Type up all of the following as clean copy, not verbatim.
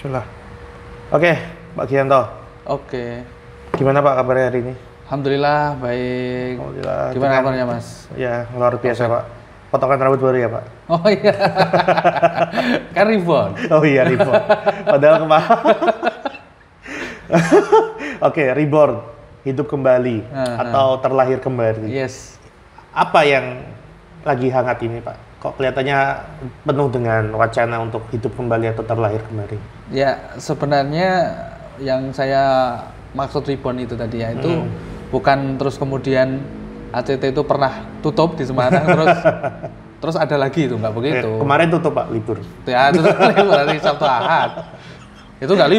Bismillah. Oke, Pak Gianto. Oke. Gimana Pak kabarnya hari ini? Alhamdulillah baik. Alhamdulillah. Gimana kabarnya Mas? Ya, luar biasa Pak. Potongan rambut baru ya Pak? Oh iya. Kan ribbon. Oh iya, reborn. Padahal kemarin. Oke, reborn. Hidup kembali. Atau terlahir kembali. Yes. Apa yang lagi hangat ini Pak? Kok kelihatannya penuh dengan wacana untuk hidup kembali atau terlahir kembali? Ya, sebenarnya yang saya maksud reborn itu tadi ya, itu bukan terus kemudian ACT itu pernah tutup di Semarang terus ada lagi itu, nggak begitu. Kemarin tutup Pak, libur. Ya, tutup libur hari Sabtu Ahad. Itu nggak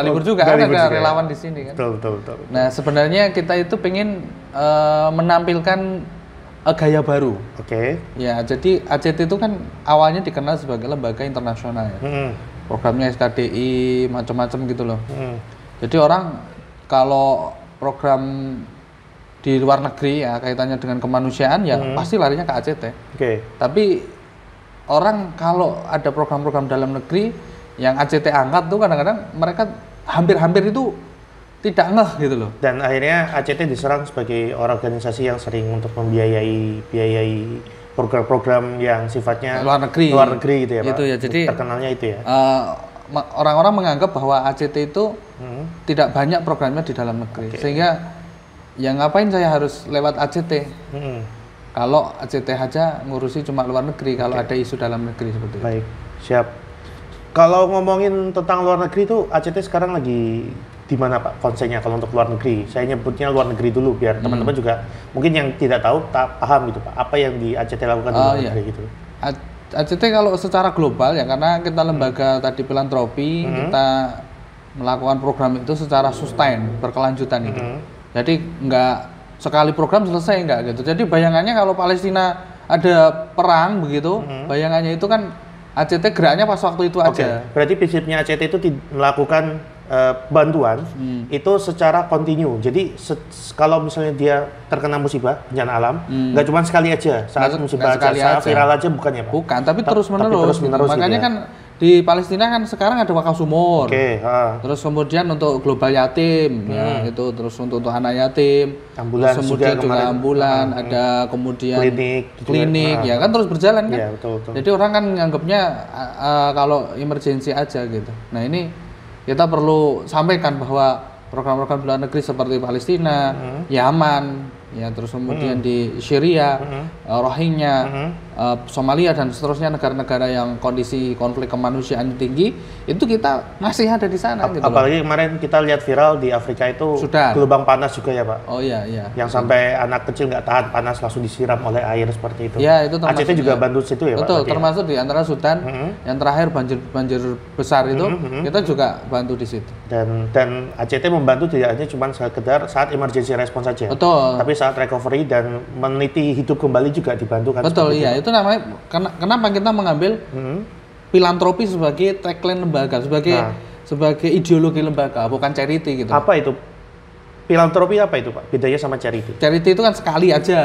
libur juga, ada relawan di sini kan. Betul. Nah, sebenarnya kita itu pengen menampilkan gaya baru. Oke. Ya, jadi ACT itu kan awalnya dikenal sebagai lembaga internasional ya. Programnya SKDI, macam-macam gitu loh. Jadi orang kalau program di luar negeri ya kaitannya dengan kemanusiaan ya pasti larinya ke ACT. Oke. Tapi orang kalau ada program-program dalam negeri yang ACT angkat tuh kadang-kadang mereka hampir-hampir itu tidak ngeh gitu loh. Dan akhirnya ACT diserang sebagai organisasi yang sering untuk biayai program-program yang sifatnya luar negeri gitu ya Pak. Itu ya, jadi terkenalnya itu ya. Orang-orang menganggap bahwa ACT itu tidak banyak programnya di dalam negeri. Sehingga ya ngapain saya harus lewat ACT? Kalau ACT aja ngurusi cuma luar negeri, kalau ada isu dalam negeri seperti itu. Baik, siap. Kalau ngomongin tentang luar negeri itu ACT sekarang lagi di mana Pak konsepnya kalau untuk luar negeri? Saya nyebutnya luar negeri dulu biar teman-teman juga mungkin yang tidak tahu paham gitu Pak. Apa yang di ACT lakukan di luar negeri gitu? ACT kalau secara global ya, karena kita lembaga tadi filantropi, kita melakukan program itu secara sustain, berkelanjutan itu. Jadi nggak sekali program selesai nggak gitu. Jadi bayangannya kalau Palestina ada perang begitu, bayangannya itu kan ACT geraknya pas waktu itu aja. Berarti prinsipnya ACT itu melakukan bantuan itu secara kontinu. Jadi kalau misalnya dia terkena musibah bencana alam, nggak cuma sekali aja saat musibah saat viral aja bukan ya Pak? Bukan, tapi terus menerus. Makanya kan di Palestina kan sekarang ada wakaf sumur. Terus kemudian untuk global yatim ya itu, terus untuk anak yatim. Ambulans kemudian juga ambulan, ada kemudian klinik ya kan terus berjalan kan. Ya, betul. Jadi orang kan nganggapnya kalau emergensi aja gitu. Nah, ini kita perlu sampaikan bahwa program-program luar negeri seperti Palestina, Yaman, ya terus kemudian di Syria, Rohingya, Somalia dan seterusnya, negara-negara yang kondisi konflik kemanusiaan tinggi, itu kita masih ada di sana. Gitu apalagi kemarin kita lihat viral di Afrika itu Sudan. Gelombang panas juga ya Pak. Oh iya. Yang sampai anak kecil nggak tahan panas langsung disiram oleh air seperti itu. Ya, itu termasuk. ACT juga bantu situ ya Pak. Betul, termasuk di antara Sudan yang terakhir banjir besar itu kita juga bantu di situ. Dan ACT membantu tidak hanya cuma sekedar saat emergency response saja. Betul. Tapi saat recovery dan meniti hidup kembali juga dibantu kan. Betul, iya. Itu namanya kenapa kita mengambil filantropi sebagai tagline lembaga, sebagai ideologi lembaga, bukan charity gitu. Apa itu? Filantropi apa itu Pak? Bedanya sama charity? Charity itu kan sekali aja,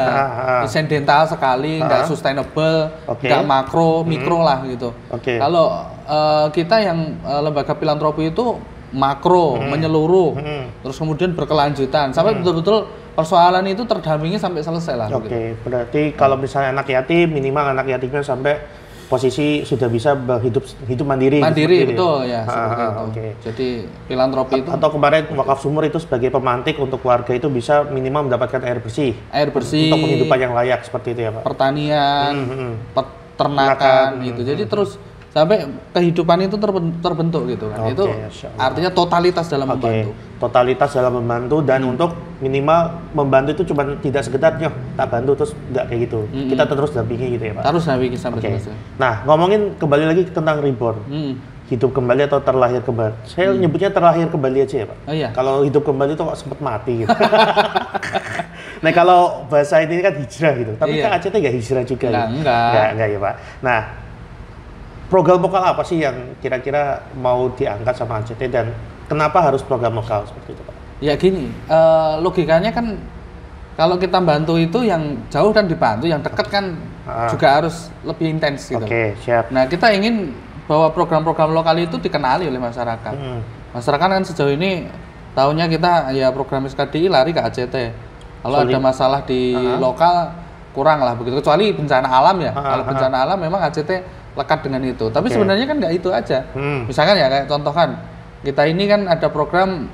incidental sekali, nggak sustainable, nggak makro, mikro lah gitu. Kalau kita yang lembaga filantropi itu makro, menyeluruh, terus kemudian berkelanjutan, sampai betul-betul persoalan itu terdampingi sampai selesai lah. Berarti kalau misalnya anak yatim, minimal anak yatimnya sampai posisi sudah bisa hidup mandiri. Mandiri, betul ya, seperti itu. Jadi filantropi itu. Atau kemarin wakaf sumur itu sebagai pemantik untuk warga itu bisa minimal mendapatkan air bersih. Untuk penghidupan yang layak seperti itu ya Pak. Pertanian, peternakan gitu. Jadi terus sampai kehidupan itu terbentuk gitu kan. Itu artinya totalitas dalam membantu. Totalitas dalam membantu dan untuk minimal membantu itu cuma tidak sekedar tak bantu terus enggak kayak gitu. Kita terus dampingi gitu ya Pak. Terus dampingi sampai selesai. Nah, ngomongin kembali lagi tentang reborn. Hidup kembali atau terlahir kembali. Saya nyebutnya terlahir kembali aja ya Pak. Oh iya. Kalau hidup kembali itu kok sempat mati gitu. Nah, kalau bahasa ini kan hijrah gitu. Tapi kan ACT nggak hijrah juga. Enggak ya Pak. Nah, program lokal apa sih yang kira-kira mau diangkat sama ACT dan kenapa harus program lokal seperti itu Pak? Ya gini, logikanya kan kalau kita bantu itu yang jauh dan dibantu, yang dekat kan juga harus lebih intens gitu. Siap. Nah, kita ingin bahwa program-program lokal itu dikenali oleh masyarakat. Masyarakat kan sejauh ini tahunya kita ya program SKDI lari ke ACT. Kalau ada masalah di lokal kurang lah begitu, kecuali bencana alam ya. Kalau bencana alam memang ACT lekat dengan itu. Tapi sebenarnya kan nggak itu aja. Misalkan ya kayak contoh kan, kita ini kan ada program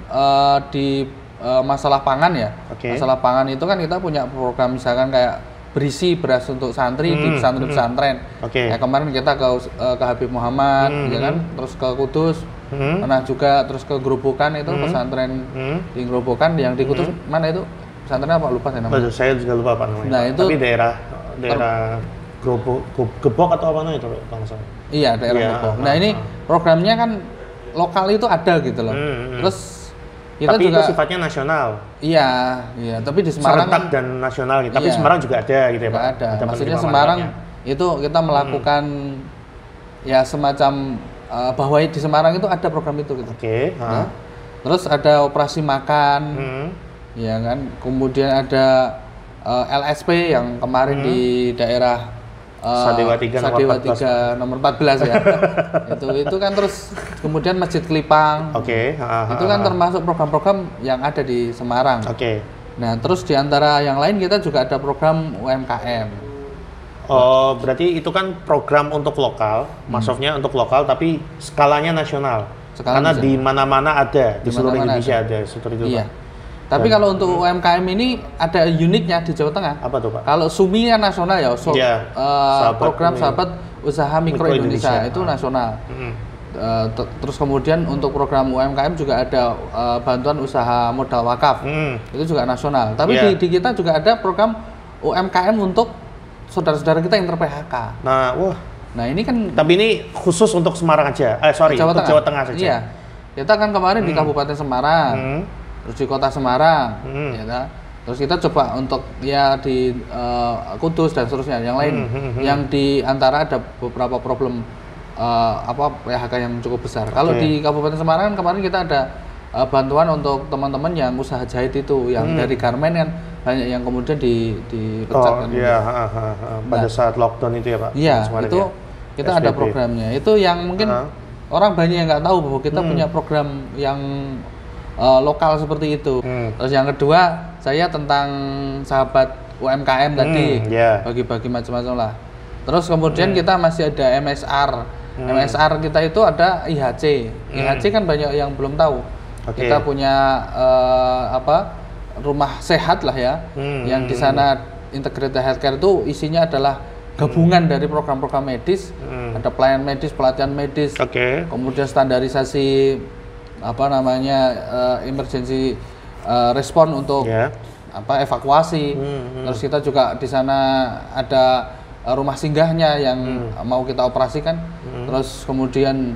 di masalah pangan ya. Masalah pangan itu kan kita punya program misalkan kayak berisi beras untuk santri di pesantren-pesantren. Ya kemarin kita ke Habib Muhammad, ya kan, terus ke Kudus, pernah juga terus ke Gerobokan itu pesantren di Gerobokan, yang di Kudus mana itu pesantren apa lupa saya namanya. Saya juga lupa Pak namanya. Nah, itu tapi daerah Gebok atau apa namanya itu Bang? Iya, daerah Gebok. Nah, ini programnya kan lokal itu ada gitu loh. Terus kita tapi juga itu sifatnya nasional. Iya, tapi di Semarang serentak dan nasional gitu. Tapi Semarang juga ada gitu ya Pak. Ada. Maksudnya Semarang itu kita melakukan ya semacam bahwa di Semarang itu ada program itu gitu. Nah, terus ada operasi makan. Ya kan, kemudian ada LSP yang kemarin di daerah Sadewa 3 nomor 14 ya. itu kan, terus kemudian Masjid Kelipang. Itu kan termasuk program-program yang ada di Semarang. Nah, terus di antara yang lain kita juga ada program UMKM. Oh, berarti itu kan program untuk lokal, maksudnya untuk lokal tapi skalanya nasional. Karena di mana-mana ada, di seluruh Indonesia ada seperti itu. Iya. Tapi kalau untuk UMKM ini ada uniknya di Jawa Tengah. Apa tuh Pak? Kalau SUMI kan nasional ya, program Sahabat Usaha Mikro Indonesia itu nasional. Terus kemudian untuk program UMKM juga ada bantuan usaha modal wakaf, itu juga nasional. Tapi di kita juga ada program UMKM untuk saudara-saudara kita yang ter-PHK. Nah ini kan. Tapi ini khusus untuk Semarang aja. Untuk Jawa Tengah saja. Iya. Kita kan kemarin di Kabupaten Semarang. Terus di Kota Semarang, ya kan? Terus kita coba untuk ya di Kudus dan seterusnya, yang lain, yang di antara ada beberapa problem PHK yang cukup besar. Kalau di Kabupaten Semarang kemarin kita ada bantuan untuk teman-teman yang usaha jahit itu, yang dari garmen kan banyak yang kemudian dipecat. Pada saat lockdown itu ya Pak? Iya, itu kita ada programnya. Itu yang mungkin orang banyak yang nggak tahu bahwa kita punya program yang lokal seperti itu. Terus yang kedua, saya tentang sahabat UMKM tadi, bagi-bagi macam-macam lah. Terus kemudian kita masih ada MSR. MSR kita itu ada IHC. IHC kan banyak yang belum tahu. Kita punya rumah sehat lah ya, yang di sana integrated healthcare itu isinya adalah gabungan dari program-program medis, ada pelayanan medis, pelatihan medis, kemudian standarisasi emergency respon untuk evakuasi. Terus kita juga di sana ada rumah singgahnya yang mau kita operasikan. Terus kemudian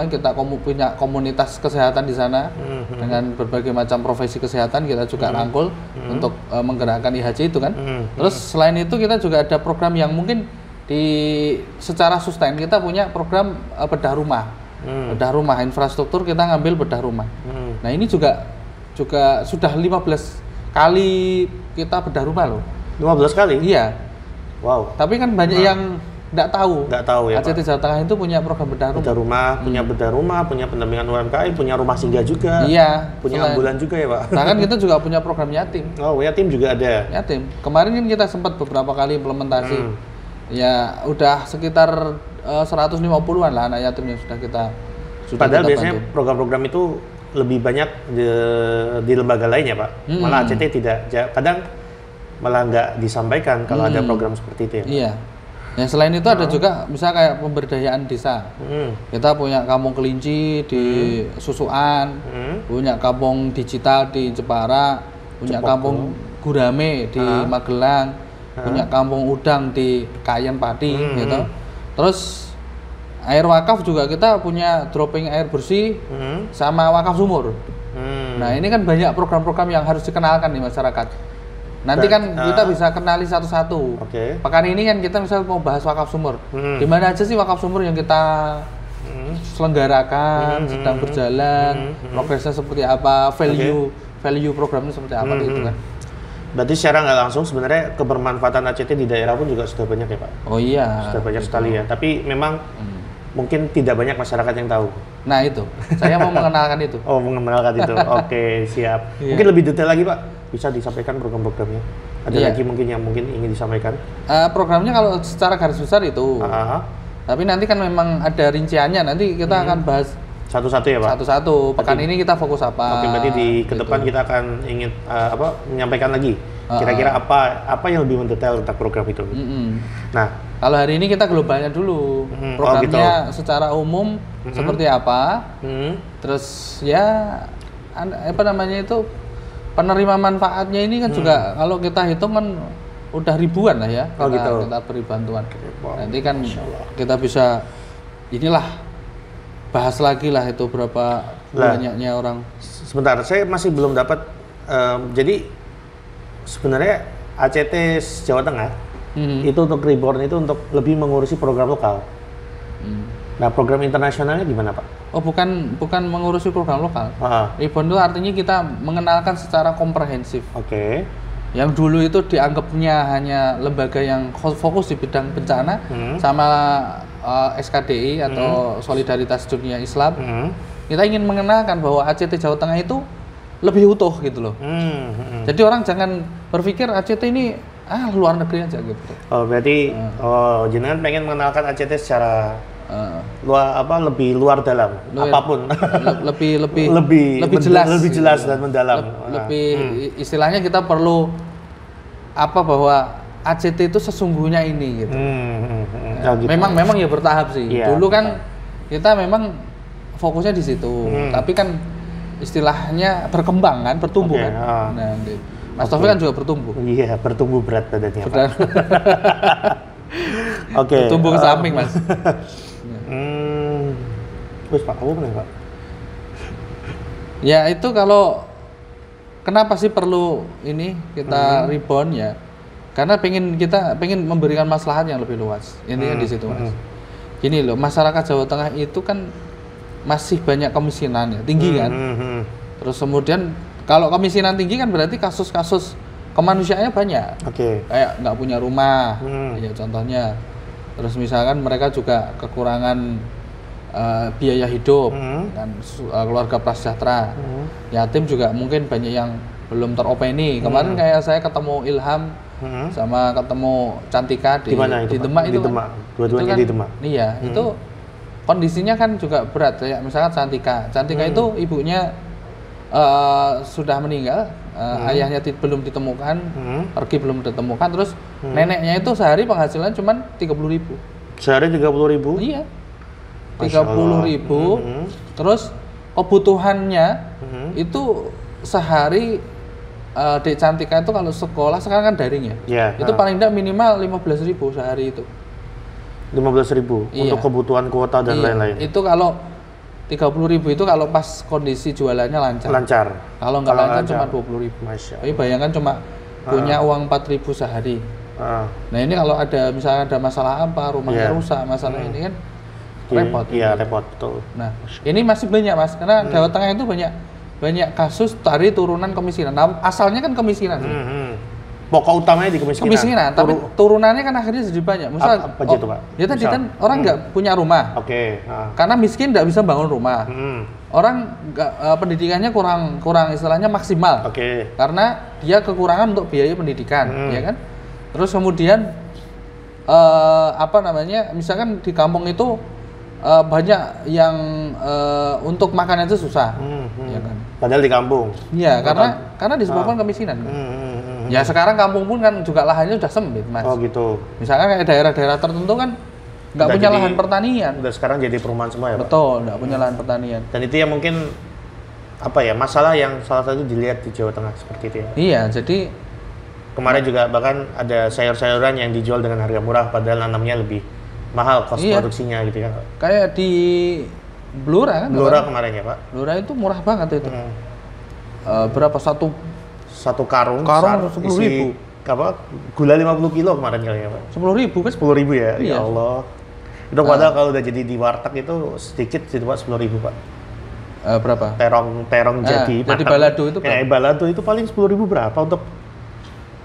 kita punya komunitas kesehatan di sana dengan berbagai macam profesi kesehatan kita juga rangkul untuk menggerakkan IHC itu kan. Terus selain itu kita juga ada program yang mungkin secara sustain kita punya program bedah rumah. Bedah rumah, infrastruktur kita ngambil bedah rumah. Nah ini juga sudah 15 kali kita bedah rumah loh. 15 kali? Iya. Wow. Tapi kan banyak yang nggak tahu ya ACT Jawa Tengah itu punya program bedah rumah. Punya bedah rumah, punya pendampingan UMKM, punya rumah singgah juga. Iya. Punya ambulan juga ya Pak. Nah kan kita juga punya program yatim. Oh yatim juga ada. Yatim. Kemarin kan kita sempat beberapa kali implementasi. Ya udah sekitar 150-an lah anak yatim yang sudah Padahal kita biasanya bantu. Program-program itu lebih banyak di lembaga lain ya Pak. Malah ACT tidak, kadang malah nggak disampaikan kalau ada program seperti itu ya Pak. Iya. Ya selain itu ada juga misalnya kayak pemberdayaan desa. Kita punya kampung kelinci di Susuan, punya kampung digital di Jepara, punya kampung gurame di Magelang, punya kampung udang di Kayen Pati gitu. Terus air wakaf juga kita punya dropping air bersih sama wakaf sumur. Nah ini kan banyak program-program yang harus dikenalkan di masyarakat. Nanti kan kita bisa kenali satu-satu. Pekan ini kan kita misal mau bahas wakaf sumur. Di mana aja sih wakaf sumur yang kita selenggarakan, sedang berjalan, progresnya seperti apa, value programnya seperti apa gitu kan. Berarti secara nggak langsung sebenarnya kebermanfaatan ACT di daerah pun juga sudah banyak ya Pak? Oh iya. Sudah banyak sekali ya. Tapi memang mungkin tidak banyak masyarakat yang tahu. Nah itu, saya mau mengenalkan itu. Oh, mengenalkan itu. Oke, siap. Iya. Mungkin lebih detail lagi Pak, bisa disampaikan program-programnya. Ada lagi mungkin yang mungkin ingin disampaikan? Programnya kalau secara garis besar itu. Tapi nanti kan memang ada rinciannya, nanti kita akan bahas satu-satu ya Pak? Satu-satu. Pekan ini kita fokus apa? Oke, berarti di ke depan kita akan ingin menyampaikan lagi kira-kira apa yang lebih mendetail tentang program itu. Nah, kalau hari ini kita globalnya dulu. Programnya secara umum seperti apa? Terus ya apa namanya itu, penerima manfaatnya ini kan juga kalau kita hitung kan udah ribuan lah ya. Kita beri bantuan. Nanti kan kita bisa inilah bahas lagi lah itu berapa banyaknya orang. Sebentar, saya masih belum dapat. Jadi sebenarnya ACT Jawa Tengah itu untuk Reborn itu untuk lebih mengurusi program lokal. Nah, program internasionalnya gimana Pak? Oh, bukan mengurusi program lokal. Reborn itu artinya kita mengenalkan secara komprehensif. Oke. Yang dulu itu dianggapnya hanya lembaga yang fokus di bidang bencana sama SKDI atau Solidaritas Dunia Islam. Kita ingin mengenalkan bahwa ACT Jawa Tengah itu lebih utuh gitu loh. Jadi orang jangan berpikir ACT ini luar negeri aja gitu. Oh, berarti jenengan pengen mengenalkan ACT secara lebih luar dalam, apapun. lebih jelas dan mendalam. Istilahnya kita perlu bahwa ACT itu sesungguhnya ini gitu. Gitu. Memang ya bertahap sih. Dulu kan kita memang fokusnya di situ. Tapi kan istilahnya berkembang kan, bertumbuh kan. Nah, Mas Taufik kan juga bertumbuh. Iya, bertumbuh berat badannya. Bertumbuh ke samping, Mas. Terus Pak, kamu kenapa Pak? Ya itu kalau kenapa sih perlu ini kita Reborn ya? Karena kita pengen memberikan maslahat yang lebih luas. Intinya di situ Mas. Gini loh, masyarakat Jawa Tengah itu kan masih banyak kemiskinan ya, tinggi kan. Terus kemudian kalau kemiskinan tinggi kan berarti kasus-kasus kemanusiaannya banyak. Kayak nggak punya rumah, ya contohnya. Terus misalkan mereka juga kekurangan biaya hidup, dan keluarga prasejahtera. Yatim juga mungkin banyak yang belum teropeni. Kemarin kayak saya ketemu Ilham sama ketemu Cantika di Demak itu. Dua-duanya di Demak. Iya, itu kondisinya kan juga berat. Kayak misalkan Cantika itu ibunya sudah meninggal, ayahnya belum ditemukan, pergi belum ditemukan, terus neneknya itu sehari penghasilan cuma 30.000. Sehari 30.000? Iya. 30.000. Terus kebutuhannya itu sehari Dek Cantika itu kalau sekolah sekarang kan daring ya. Itu paling tidak minimal 15.000 sehari itu. 15.000 untuk kebutuhan kuota dan lain-lain. Itu kalau 30.000 itu kalau pas kondisi jualannya lancar. Kalau nggak lancar cuma 20.000. Tapi bayangkan cuma punya uang 4.000 sehari. Nah ini kalau ada misalnya ada masalah apa, rumahnya rusak, masalah ini kan repot. Iya, repot betul. Nah ini masih banyak Mas, karena Jawa Tengah itu banyak kasus dari turunan kemiskinan. Nah, asalnya kan kemiskinan. Pokok utamanya di kemiskinan. Tapi turunannya kan akhirnya jadi banyak. Misal apa itu Pak? Ya tadi kan orang nggak punya rumah. Karena miskin nggak bisa bangun rumah. Orang pendidikannya kurang istilahnya maksimal. Karena dia kekurangan untuk biaya pendidikan, ya kan? Terus kemudian misalkan di kampung itu banyak yang untuk makan itu susah, ya kan? Padahal di kampung. Iya, karena disebabkan kemiskinan. Ya sekarang kampung pun kan juga lahannya sudah sempit, Mas. Oh gitu. Misalkan kayak daerah-daerah tertentu kan nggak punya lahan pertanian. Udah sekarang jadi perumahan semua ya, Pak? Betul, nggak punya lahan pertanian. Dan itu yang mungkin masalah yang salah satu dilihat di Jawa Tengah seperti itu ya. Iya, jadi kemarin juga bahkan ada sayur-sayuran yang dijual dengan harga murah padahal nanamnya lebih mahal kos produksinya gitu kan. Kayak di Blora kan? Blora kemarin ya, Pak. Blora itu murah banget itu. Berapa satu karung 10.000. Gula 50 kilo kemarin kali ya, Pak. 10.000 kan? 10.000 ya? Iya. Ya Allah. Itu padahal kalau udah jadi di warteg itu sedikit jadi Pak 10.000 Pak. Berapa? Terong jadi balado itu berapa? Balado itu paling 10.000 berapa untuk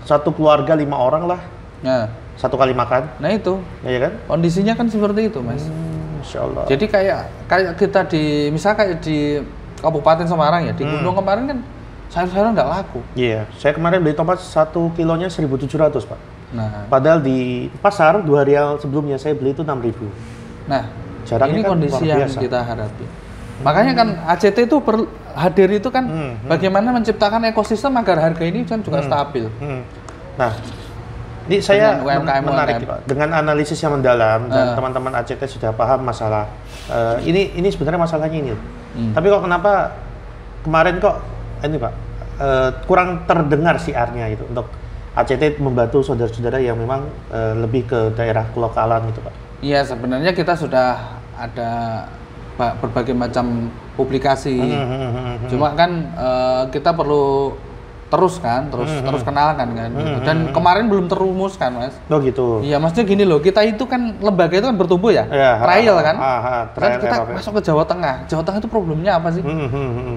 satu keluarga 5 orang lah. Nah, satu kali makan. Nah itu. Iya kan? Kondisinya kan seperti itu, Mas. Masya Allah. Jadi kayak kita di misalnya kayak di Kabupaten Semarang ya, di Gunung kemarin kan sayur-sayuran nggak laku. Iya, saya kemarin beli tomat 1 kilonya 1.700 Pak. Nah, Padahal di pasar 2 hari sebelumnya saya beli itu 6.000. nah Jaraknya ini kan kondisi luar yang biasa. kita hadapi. Makanya kan ACT itu hadir itu kan bagaimana menciptakan ekosistem agar harga ini kan juga stabil. Nah, ini saya UMKM, menarik Pak. Dengan analisis yang mendalam dan teman-teman ACT sudah paham masalah ini sebenarnya masalahnya ini. Tapi kok kenapa kemarin kok ini Pak kurang terdengar siarnya itu untuk ACT membantu saudara-saudara yang memang lebih ke daerah kelokalan gitu Pak. Iya, sebenarnya kita sudah ada berbagai macam publikasi. Cuma kan kita perlu terus kenalkan kan gitu. Dan kemarin belum terumuskan Mas. Oh gitu. Iya, maksudnya gini loh, kita itu kan lembaga itu kan bertumbuh ya, trial kan. Dan kita masuk ke Jawa Tengah. Jawa Tengah itu problemnya apa sih?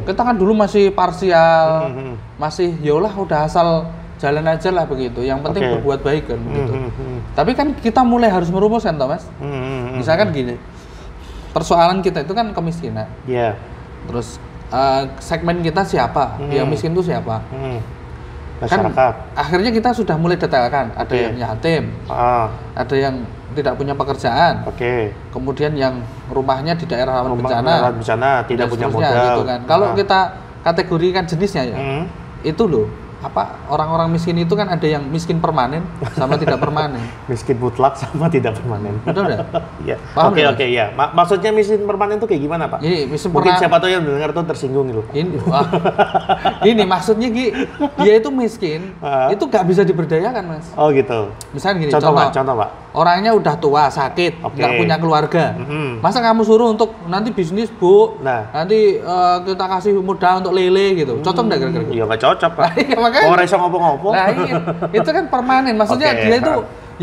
Kita kan dulu masih parsial, masih yalah udah asal jalan aja lah begitu. Yang penting berbuat baik kan begitu. Tapi kan kita mulai harus merumuskan toh Mas. Misalkan gini, persoalan kita itu kan kemiskinan. Iya. Terus segmen kita siapa? Yang miskin itu siapa? Masyarakat. Kan akhirnya kita sudah mulai detailkan. Ada yang yatim, ada yang tidak punya pekerjaan. Kemudian yang rumahnya di daerah rawan bencana, tidak punya modal. Gitu kan. Kalau kita kategorikan jenisnya ya, itu loh. Orang-orang miskin itu kan ada yang miskin permanen sama tidak permanen. Miskin mutlak sama tidak permanen. Betul enggak? Iya. Oke ya. Maksudnya miskin permanen itu kayak gimana Pak? Ini mungkin siapa tahu yang mendengar tuh tersinggung gitu. Ini maksudnya dia itu miskin, itu nggak bisa diberdayakan Mas. Oh gitu. Misalnya gini, contoh Pak. Orangnya udah tua, sakit, nggak punya keluarga. Masa kamu suruh untuk nanti bisnis Bu, nanti kita kasih modal untuk lele gitu. Cocok nggak kira-kira? Iya nggak cocok Pak. Orang iso ngopo-ngopo. Nah, itu kan permanen. Maksudnya dia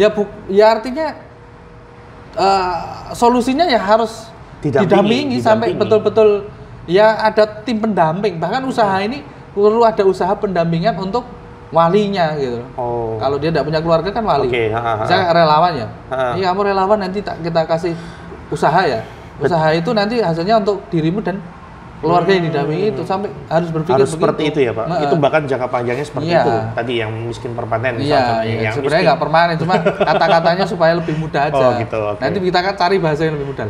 itu ya artinya solusinya ya harus didampingi sampai betul-betul ya ada tim pendamping. Bahkan usaha ini perlu ada usaha pendampingan untuk walinya gitu. Kalau dia tidak punya keluarga kan wali. Misalnya relawan ya. Iya, kamu relawan nanti kita kasih usaha ya. Usaha itu nanti hasilnya untuk dirimu dan keluarga yang didampingi itu sampai harus berpikir harus seperti itu ya Pak. Itu bahkan jangka panjangnya seperti itu. Tadi yang miskin permanen misalnya. Iya, sebenarnya nggak permanen, cuma kata-katanya supaya lebih mudah aja. Oh gitu. Nanti kita kan cari bahasa yang lebih mudah.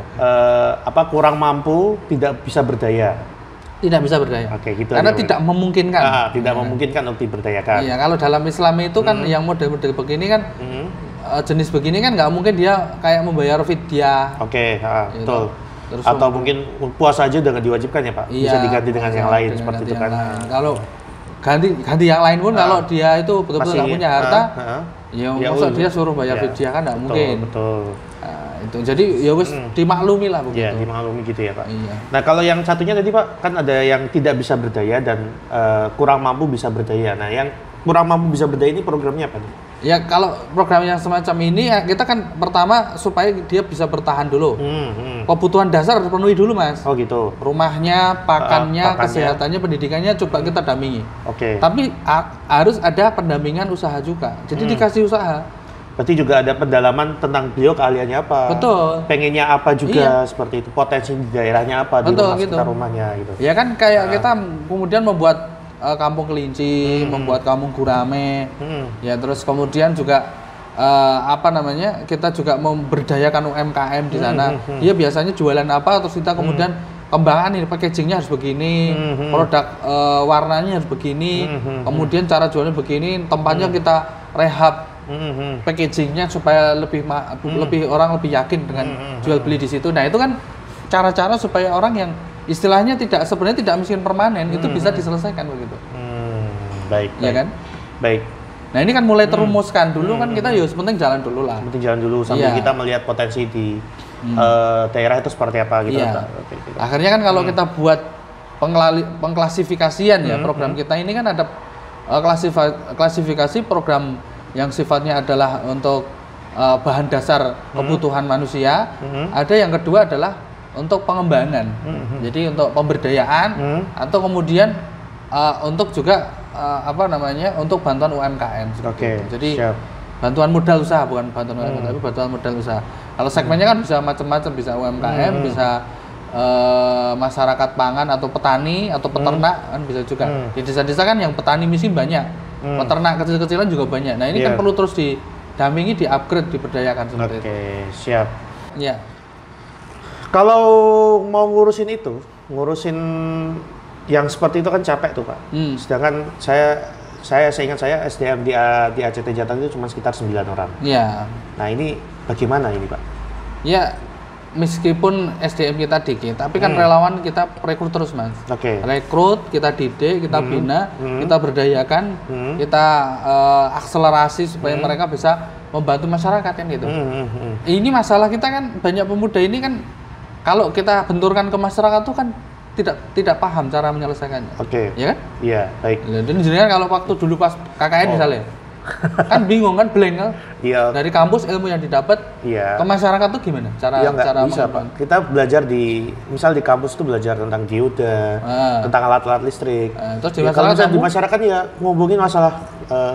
Kurang mampu, tidak bisa berdaya. Tidak bisa berdaya. Gitu. Karena tidak memungkinkan. Tidak memungkinkan untuk diberdayakan. Iya, kalau dalam Islam itu kan yang model-model begini kan jenis begini kan nggak mungkin dia kayak membayar fidyah. Gitu. Betul. Terus atau mungkin puasa aja udah diwajibkan ya Pak? Bisa diganti dengan yang lain seperti itu kan? Kalau ganti yang lain pun kalau dia itu betul-betul nggak punya harta, ya masa dia suruh bayar fidyah kan nggak mungkin. Betul. Itu jadi ya wis dimaklumi lah begitu. Iya, dimaklumi gitu ya Pak. Iya. Nah kalau yang satunya tadi Pak kan ada yang tidak bisa berdaya dan kurang mampu bisa berdaya. Nah yang kurang mampu bisa berdaya ini programnya apa nih? Ya kalau program yang semacam ini ya kita kan pertama supaya dia bisa bertahan dulu. Kebutuhan dasar harus penuhi dulu Mas. Oh gitu. Rumahnya, pakannya, kesehatannya, pendidikannya coba kita dampingi. Tapi harus ada pendampingan usaha juga. Jadi dikasih usaha. Berarti juga ada pendalaman tentang beliau keahliannya apa. Betul. Pengennya apa juga seperti itu. Potensi di daerahnya apa di sekitar rumahnya gitu. Ya kan kayak kita kemudian membuat kampung kelinci, membuat kampung gurame, ya terus kemudian juga kita juga memberdayakan UMKM di sana. Dia biasanya jualan apa, terus kita kemudian kembangkan ini packagingnya harus begini, produk warnanya harus begini, kemudian cara jualnya begini, tempatnya kita rehab packagingnya supaya lebih orang lebih yakin dengan jual beli di situ. Nah itu kan cara-cara supaya orang yang istilahnya sebenarnya tidak miskin permanen itu bisa diselesaikan begitu. Baik. Ya kan? Baik. Nah ini kan mulai terumuskan dulu kan kita ya penting jalan dulu lah. Penting jalan dulu sambil kita melihat potensi di daerah itu seperti apa gitu. Akhirnya kan kalau kita buat pengklasifikasian ya program kita ini kan ada klasifikasi program yang sifatnya adalah untuk bahan dasar kebutuhan manusia. Ada yang kedua adalah untuk pengembangan, jadi untuk pemberdayaan atau kemudian untuk juga untuk bantuan UMKM. Jadi bantuan modal usaha bukan bantuan UMKM tapi bantuan modal usaha. Kalau segmennya kan bisa macam-macam, bisa UMKM, bisa masyarakat pangan atau petani atau peternak kan bisa juga. Di desa-desa kan yang petani miskin banyak, peternak kecil-kecilan juga banyak. Nah ini kan perlu terus didampingi, di-upgrade, diberdayakan seperti itu. Oke, siap. Ya. Kalau mau ngurusin ngurusin yang seperti itu kan capek tuh Pak. Sedangkan saya seingat saya SDM di ACT Jateng itu cuma sekitar 9 orang. Iya. Nah ini bagaimana ini Pak? Ya, meskipun SDM kita dikit, tapi kan relawan kita rekrut terus Mas. Oke. Rekrut, kita didik, kita bina, kita berdayakan, kita akselerasi supaya mereka bisa membantu masyarakat kan gitu. Ini masalah kita kan banyak pemuda ini kan kalau kita benturkan ke masyarakat tuh kan tidak paham cara menyelesaikannya. Oke. Ya kan? Iya, baik. Dan jenengan kalau waktu dulu pas KKN misalnya, kan bingung kan, blank kan? Iya. Dari kampus ilmu yang didapat ke masyarakat tuh gimana? Cara bisa Pak. Kita belajar misal di kampus tuh belajar tentang dioda, tentang alat-alat listrik. Terus di masyarakat, kalau di masyarakat ya ngomongin masalah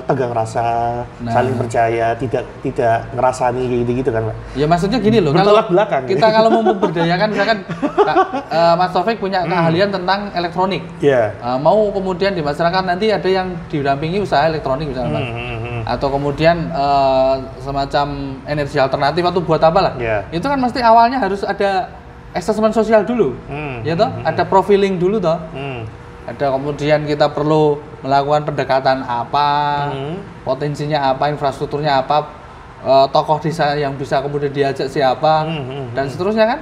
tegang rasa, saling percaya, tidak ngerasani gitu kan Pak. Ya maksudnya gini loh, bertolak belakang. Kita kalau mau memberdayakan misalkan Mas Taufik punya keahlian tentang elektronik. Iya. Mau kemudian di masyarakat nanti ada yang didampingi usaha elektronik misalnya. Atau kemudian semacam energi alternatif atau buat apa lah. Itu kan mesti awalnya harus ada asesmen sosial dulu. Ya toh? Ada profiling dulu toh. Ada kemudian kita perlu melakukan pendekatan apa, potensinya apa, infrastrukturnya apa, tokoh desa yang bisa kemudian diajak siapa, dan seterusnya kan.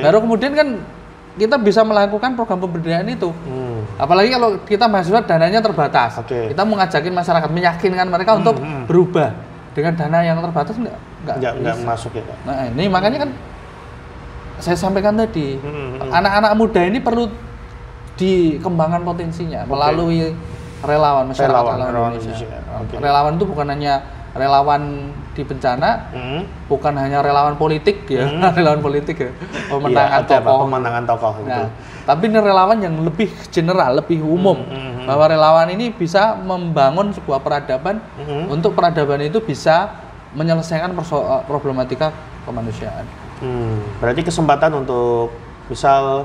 Baru kemudian kan kita bisa melakukan program pemberdayaan itu. Apalagi kalau kita mahasiswa dananya terbatas, kita mau ngajakin masyarakat, meyakinkan mereka untuk berubah dengan dana yang terbatas nggak masuk ya Pak. Nah ini makanya kan saya sampaikan tadi, anak-anak muda ini perlu dikembangkan potensinya melalui relawan masyarakat, relawan Indonesia. Relawan itu bukan hanya relawan di bencana, bukan hanya relawan politik ya, relawan politik ya, pemenangan tokoh. Nah, tapi ini relawan yang lebih general, lebih umum, bahwa relawan ini bisa membangun sebuah peradaban, untuk peradaban itu bisa menyelesaikan problematika kemanusiaan. Berarti kesempatan untuk misal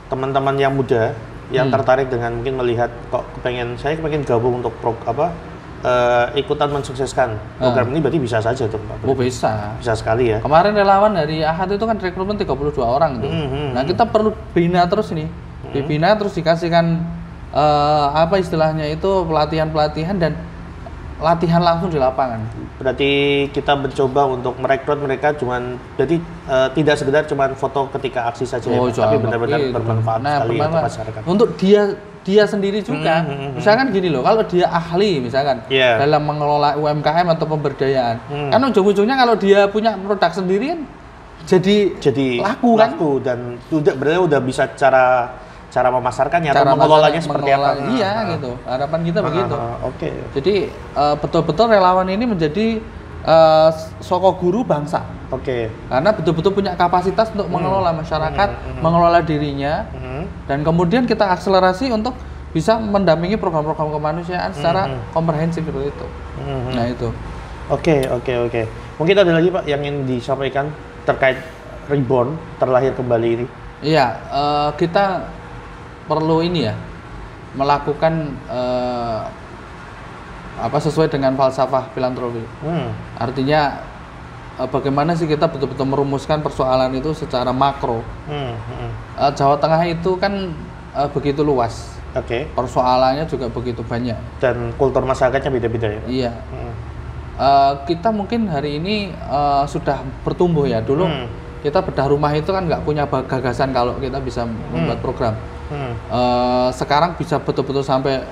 teman-teman yang muda yang tertarik dengan mungkin melihat saya kepengen gabung untuk ikutan mensukseskan program ini, berarti bisa saja tuh Pak. Bisa sekali ya. Kemarin relawan dari Ahad itu kan rekrutmen 32 orang tuh. Nah kita perlu bina terus ini, dibina terus dikasihkan istilahnya itu pelatihan dan latihan langsung di lapangan. Berarti kita mencoba untuk merekrut mereka berarti tidak sekedar cuman foto ketika aksi saja, tapi benar-benar bermanfaat sekali untuk masyarakat. Untuk dia sendiri juga. Misalkan gini loh, kalau dia ahli misalkan dalam mengelola UMKM atau pemberdayaan, kan ujung-ujungnya kalau dia punya produk sendiri kan jadi laku dan udah bisa cara memasarkannya atau mengelolanya seperti apa. Iya gitu. Harapan kita begitu. Jadi betul-betul relawan ini menjadi sosok guru bangsa. Karena betul-betul punya kapasitas untuk mengelola masyarakat, mengelola dirinya, dan kemudian kita akselerasi untuk bisa mendampingi program-program kemanusiaan secara komprehensif seperti itu. Nah itu. Oke. Mungkin ada lagi Pak yang ingin disampaikan terkait Reborn, terlahir kembali ini? Iya, kita perlu melakukan sesuai dengan falsafah filantropi. Artinya bagaimana sih kita betul-betul merumuskan persoalan itu secara makro. Jawa Tengah itu kan begitu luas. Persoalannya juga begitu banyak. Dan kultur masyarakatnya beda-beda ya? Iya. Kita mungkin hari ini sudah bertumbuh ya. Dulu kita bedah rumah itu kan nggak punya gagasan kalau kita bisa membuat program. Sekarang bisa betul-betul sampai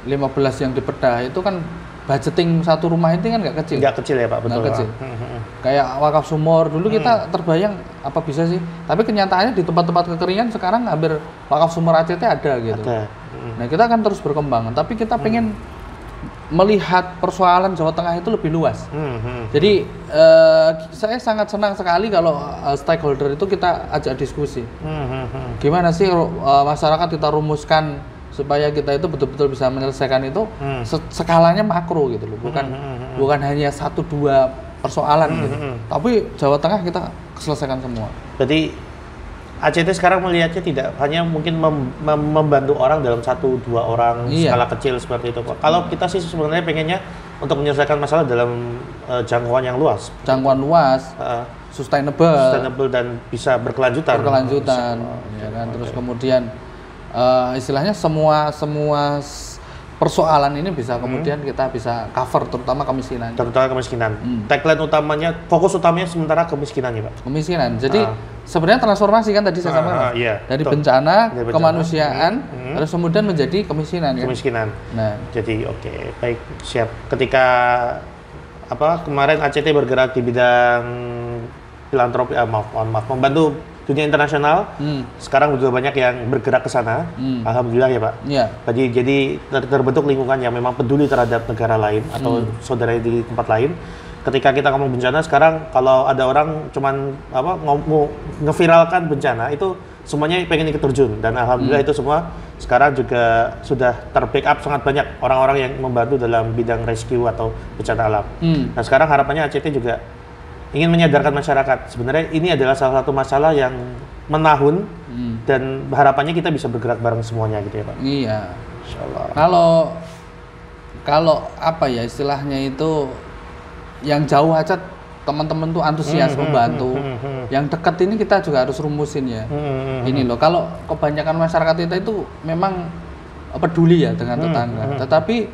15 yang dibedah, itu kan budgeting satu rumah itu kan nggak kecil. Nggak kecil ya Pak, betul. Kecil. Kayak wakaf sumur dulu kita terbayang apa bisa sih, tapi kenyataannya di tempat-tempat kekeringan sekarang hampir wakaf sumur ACT ada gitu. Nah kita akan terus berkembang, tapi kita pengen melihat persoalan Jawa Tengah itu lebih luas. Jadi saya sangat senang sekali kalau stakeholder itu kita ajak diskusi. Gimana sih masyarakat kita rumuskan supaya kita itu betul-betul bisa menyelesaikan itu skalanya makro gitu loh, bukan hanya 1-2 persoalan gitu. Tapi Jawa Tengah kita selesaikan semua. Jadi ACT sekarang melihatnya tidak hanya mungkin membantu orang dalam 1-2 orang skala kecil seperti itu. Kalau kita sih sebenarnya pengennya untuk menyelesaikan masalah dalam jangkauan yang luas. Jangkauan luas, sustainable dan bisa berkelanjutan. Ya kan. Terus kemudian istilahnya semua persoalan ini bisa kemudian kita bisa cover, terutama kemiskinan. Tagline utamanya, fokus utamanya sementara kemiskinan ya Pak? Kemiskinan. Jadi sebenarnya transformasi kan tadi saya sampaikan. Dari bencana, kemanusiaan, terus kemudian menjadi kemiskinan. Kemiskinan. Nah, jadi baik, siap. Ketika kemarin ACT bergerak di bidang filantropi, membantu dunia internasional, sekarang juga banyak yang bergerak ke sana. Alhamdulillah ya Pak. Jadi terbentuk lingkungan yang memang peduli terhadap negara lain atau saudara di tempat lain. Ketika kita ngomong bencana, sekarang kalau ada orang cuman ngeviralkan bencana, itu semuanya pengen ikut terjun. Dan alhamdulillah itu semua sekarang juga sudah terbackup sangat banyak orang-orang yang membantu dalam bidang rescue atau bencana alam. Nah sekarang harapannya ACT juga ingin menyadarkan masyarakat, sebenarnya ini adalah salah satu masalah yang menahun dan harapannya kita bisa bergerak bareng semuanya gitu ya Pak. Iya. Insyaallah. Kalau istilahnya itu yang jauh aja teman-teman tuh antusias membantu. Yang dekat ini kita juga harus rumusin ya. Ini loh, kalau kebanyakan masyarakat kita itu memang peduli ya dengan tetangga, tetapi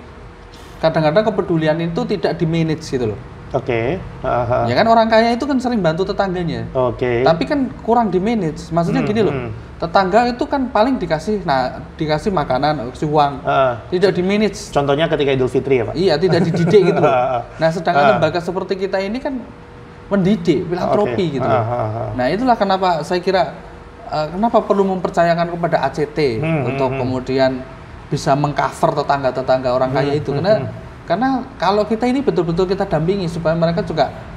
kadang-kadang kepedulian itu tidak di-manage gitu loh. Ya kan orang kaya itu kan sering bantu tetangganya. Tapi kan kurang di-manage. Maksudnya gini loh. Tetangga itu kan paling dikasih makanan, dikasih uang. Tidak di-manage. Contohnya ketika Idul Fitri ya, Pak. Iya, tidak dididik gitu loh. Nah, sedangkan lembaga seperti kita ini kan mendidik, filantropi gitu loh. Nah, itulah kenapa saya kira kenapa perlu mempercayakan kepada ACT untuk kemudian bisa mengcover tetangga-tetangga orang kaya itu. Karena kalau kita ini betul-betul kita dampingi supaya mereka juga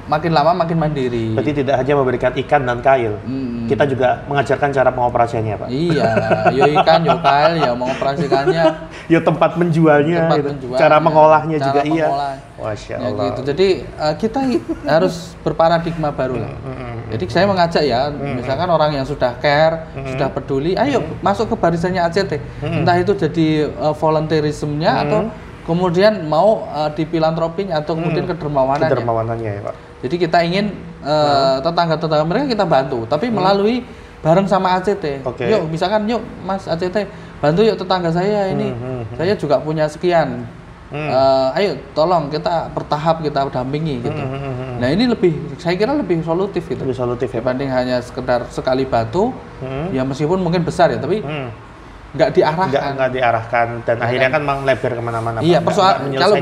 makin lama makin mandiri. Berarti tidak hanya memberikan ikan dan kail, kita juga mengajarkan cara pengoperasiannya Pak. Iya, yo ikan, yo kail, ya mengoperasikannya. Yo tempat menjualnya, cara mengolahnya juga iya. Masya Allah. Gitu. Jadi kita harus berparadigma baru lah. Jadi saya mengajak ya, misalkan orang yang sudah care, sudah peduli, ayo masuk ke barisannya ACT. Entah itu jadi volunteerismnya atau kemudian mau di filantropinya atau kemudian kedermawanannya ya Pak. Jadi kita ingin tetangga-tetangga mereka kita bantu, tapi melalui bareng sama ACT. Yuk misalkan yuk Mas ACT bantu yuk tetangga saya ini, saya juga punya sekian. Ayo tolong kita bertahap kita dampingi gitu. Nah ini saya kira lebih solutif gitu. Lebih solutif ya, dibanding hanya sekedar sekali bantu, ya meskipun mungkin besar ya, tapi nggak diarahkan dan akhirnya kan melebar kemana-mana. Iya, kalau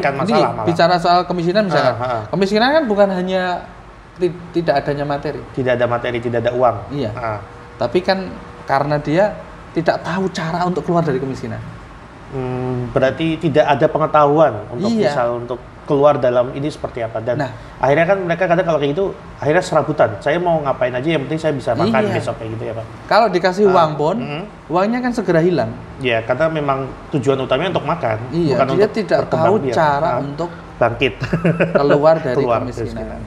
bicara soal kemiskinan misalkan, kemiskinan kan bukan hanya tidak adanya materi. Tidak ada materi, tidak ada uang. Iya. Tapi kan karena dia tidak tahu cara untuk keluar dari kemiskinan. Berarti tidak ada pengetahuan untuk untuk keluar dalam ini seperti apa, dan akhirnya kan mereka kadang kalau kayak gitu akhirnya serabutan, saya mau ngapain aja yang penting saya bisa makan besok kayak gitu ya Pak. Kalau dikasih uang pun uangnya kan segera hilang. Iya, karena memang tujuan utamanya untuk makan, bukan dia untuk tidak tahu cara untuk bangkit keluar dari kemiskinan.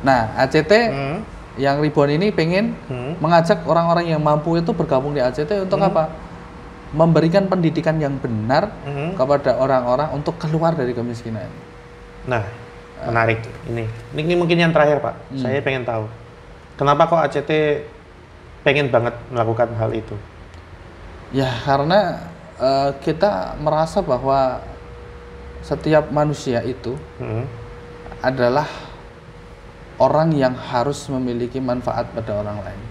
Nah ACT yang Ribuan ini pengen mengajak orang-orang yang mampu itu bergabung di ACT untuk apa? Memberikan pendidikan yang benar kepada orang-orang untuk keluar dari kemiskinan. Nah, menarik ini mungkin yang terakhir Pak. Saya pengen tahu kenapa kok ACT pengen banget melakukan hal itu? Ya karena kita merasa bahwa setiap manusia itu adalah orang yang harus memiliki manfaat pada orang lain.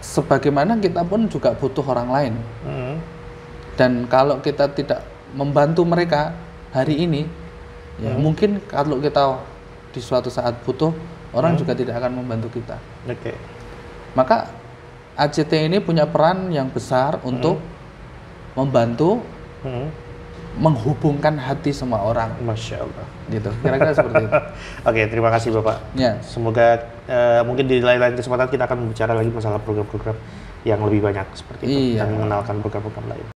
Sebagaimana kita pun juga butuh orang lain. Dan kalau kita tidak membantu mereka hari ini, ya mungkin kalau kita di suatu saat butuh, orang juga tidak akan membantu kita. Maka ACT ini punya peran yang besar untuk membantu menghubungkan hati semua orang. Masya Allah. Gitu, kira-kira seperti itu. Oke, terima kasih Bapak. Ya. Semoga mungkin di lain-lain kesempatan kita akan bicara lagi masalah program-program yang lebih banyak seperti itu dan mengenalkan program-program lain.